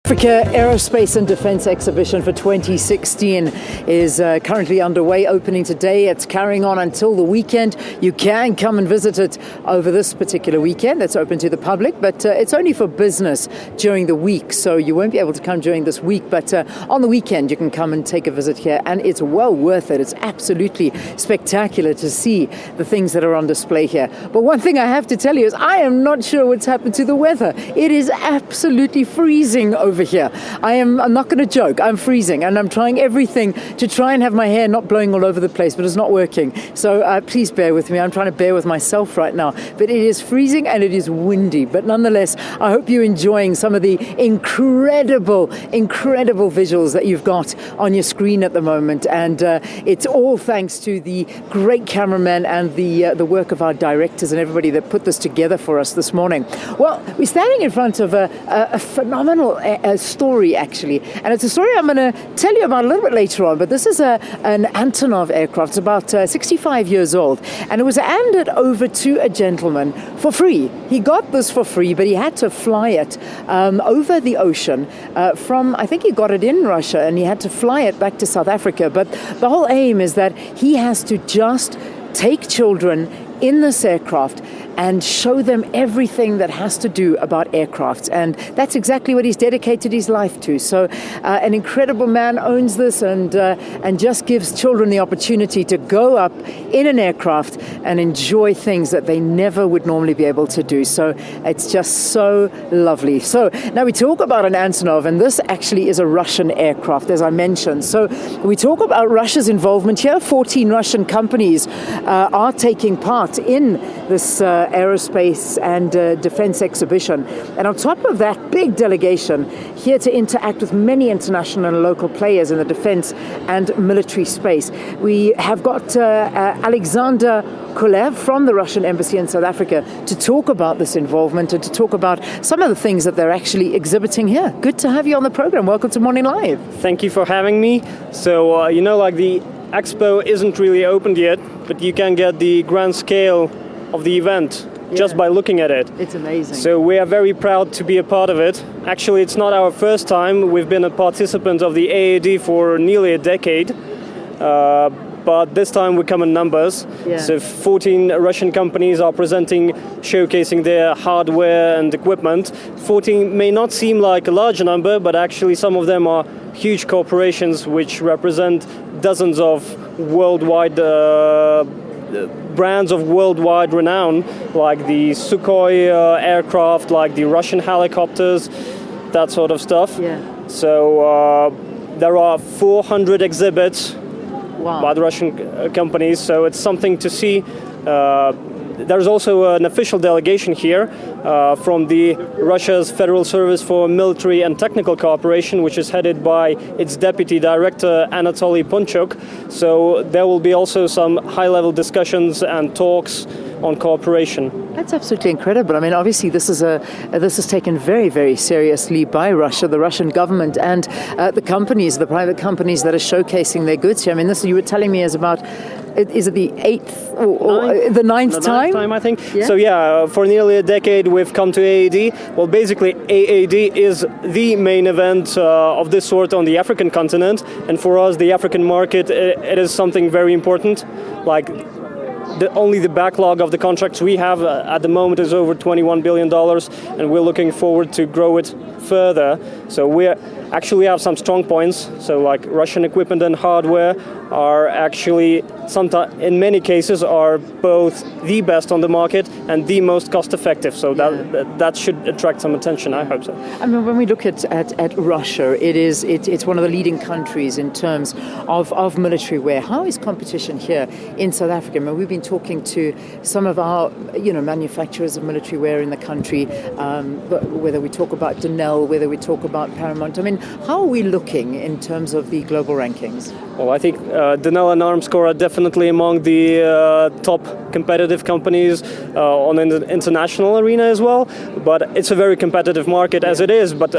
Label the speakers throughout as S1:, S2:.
S1: Africa Aerospace and Defence exhibition for 2016 is currently underway, opening today. It's carrying on until the weekend. You can come and visit it over this particular weekend. It's open to the public, but it's only for business during the week, so you won't be able to come during this week, but on the weekend you can come and take a visit here, and it's well worth it. It's absolutely spectacular to see the things that are on display here. But one thing I have to tell you is I am not sure what's happened to the weather. It is absolutely freezing over here. I'm not going to joke. I'm freezing, and I'm trying everything to try and have my hair not blowing all over the place, but it's not working. So please bear with me. I'm trying to bear with myself right now. But it is freezing and it is windy. But nonetheless, I hope you're enjoying some of the incredible visuals that you've got on your screen at the moment. And it's all thanks to the great cameraman and the work of our directors and everybody that put this together for us this morning. Well, we're standing in front of a phenomenal story, actually, and it's a story I'm going to tell you about a little bit later on. But this is an Antonov aircraft. It's about 65 years old, and it was handed over to a gentleman for free. He got this for free, but he had to fly it over the ocean from, I think he got it in Russia, and he had to fly it back to South Africa. But the whole aim is that he has to just take children in this aircraft and show them everything that has to do about aircrafts. And that's exactly what he's dedicated his life to. So an incredible man owns this and just gives children the opportunity to go up in an aircraft and enjoy things that they never would normally be able to do. So it's just so lovely. So now we talk about an Antonov, and this actually is a Russian aircraft, as I mentioned. So we talk about Russia's involvement here. 14 Russian companies are taking part in this aerospace and defense exhibition. And on top of that, big delegation here to interact with many international and local players in the defense and military space. We have got Alexandre Kulyaev from the Russian embassy in South Africa to talk about this involvement and to talk about some of the things that they're actually exhibiting here. Good to have you on the program. Welcome to Morning Live.
S2: Thank you for having me. So, the expo isn't really opened yet, but you can get the grand scale of the event just by looking at it.
S1: It's amazing.
S2: So we are very proud to be a part of it. Actually, it's not our first time. We've been a participant of the AAD for nearly a decade. But this time we come in numbers.
S1: Yeah.
S2: So 14 Russian companies are presenting, showcasing their hardware and equipment. 14 may not seem like a large number, but actually some of them are huge corporations which represent dozens of worldwide brands of worldwide renown, like the Sukhoi aircraft, like the Russian helicopters, that sort of stuff.
S1: Yeah.
S2: So there are 400 exhibits.
S1: Wow.
S2: By the Russian companies, so it's something to see. There's also an official delegation here from the Russia's Federal Service for Military and Technical Cooperation, which is headed by its deputy director, Anatoly Ponchuk. So there will be also some high-level discussions and talks on cooperation.
S1: That's absolutely incredible. I mean, obviously, this is taken very, very seriously by Russia, the Russian government, and the companies, the private companies that are showcasing their goods here. I mean, this you were telling me is about. Is it the eighth or the ninth time?
S2: I think.
S1: Yeah.
S2: So for nearly a decade we've come to AAD. Well, basically AAD is the main event of this sort on the African continent, and for us, the African market, it is something very important. Like only the backlog of the contracts we have at the moment is over $21 billion, and we're looking forward to grow it further. So we actually have some strong points. So like Russian equipment and hardware are actually sometimes, in many cases, are both the best on the market and the most cost effective. So that should attract some attention. I hope so.
S1: I mean, when we look at Russia, it's one of the leading countries in terms of military wear. How is competition here in South Africa? I mean, we've been talking to some of our manufacturers of military wear in the country, whether we talk about Denel, whether we talk about Paramount. I mean, how are we looking in terms of the global rankings?
S2: Well, I think Denel and Armscor are definitely among the top competitive companies on an international arena as well. But it's a very competitive market as it is. But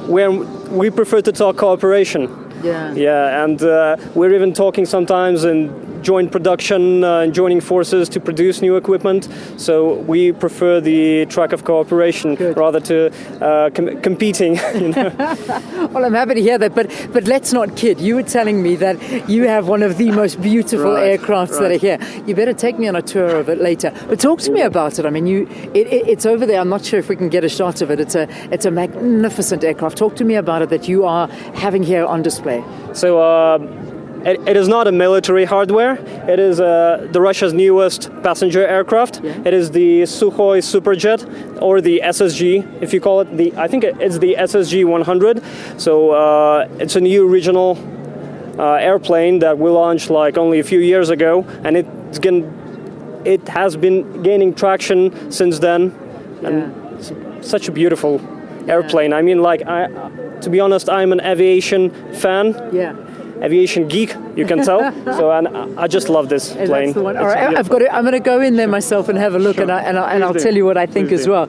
S2: we prefer to talk cooperation.
S1: Yeah.
S2: Yeah, and we're even talking sometimes in joint production, joining forces to produce new equipment. So we prefer the track of cooperation rather to competing.
S1: Well, I'm happy to hear that, but let's not kid. You were telling me that you have one of the most beautiful aircrafts that are here. You better take me on a tour of it later. But talk to me about it. I mean, it's over there. I'm not sure if we can get a shot of it. It's a magnificent aircraft. Talk to me about it that you are having here on display.
S2: So it is not a military hardware. It is the Russia's newest passenger aircraft. Yeah. It is the Sukhoi Superjet, or the SSG, if you call it. I think it's the SSG 100. So it's a new regional airplane that we launched like only a few years ago, and it has been gaining traction since then. Yeah. And it's such a beautiful airplane. I mean, like, to be honest, I'm an aviation fan. Yeah. Aviation geek, you can tell. So, and I just love this plane.
S1: That's the one. All right, I'm going to go in there myself and have a look, sure. and I'll tell you what I think as well.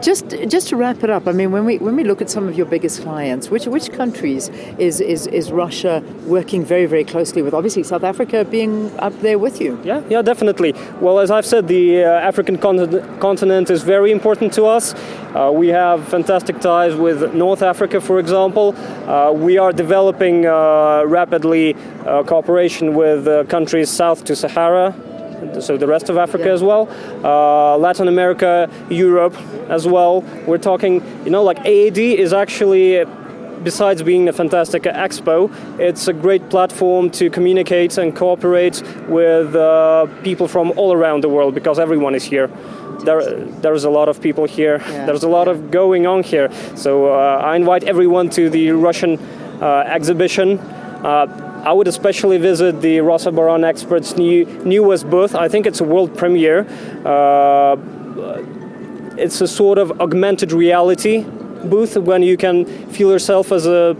S1: Just to wrap it up, I mean, when we look at some of your biggest clients, which countries is Russia working very, very closely with? Obviously, South Africa being up there with you.
S2: Yeah, definitely. Well, as I've said, the African continent is very important to us. We have fantastic ties with North Africa, for example. We are developing rapidly cooperation with countries south to Sahara, so the rest of Africa as well, Latin America, Europe as well. We're talking, like AAD is actually, besides being a fantastic expo, it's a great platform to communicate and cooperate with people from all around the world, because everyone is here. There's a lot of people here. Yeah. There's a lot of going on here. So I invite everyone to the Russian exhibition. I would especially visit the Rosabaron Experts' newest booth. I think it's a world premiere. It's a sort of augmented reality booth when you can feel yourself as a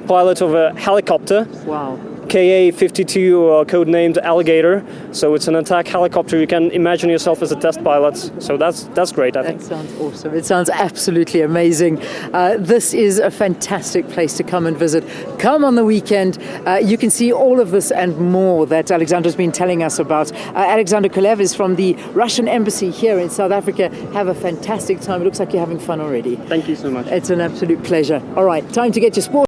S2: pilot of a helicopter.
S1: Wow.
S2: KA-52, codenamed Alligator. So it's an attack helicopter. You can imagine yourself as a test pilot. So that's great, I think.
S1: That sounds awesome. It sounds absolutely amazing. This is a fantastic place to come and visit. Come on the weekend. You can see all of this and more that Alexandre's been telling us about. Alexandre Kulyaev is from the Russian Embassy here in South Africa. Have a fantastic time. It looks like you're having fun already.
S2: Thank you so much.
S1: It's an absolute pleasure. All right, time to get your sport.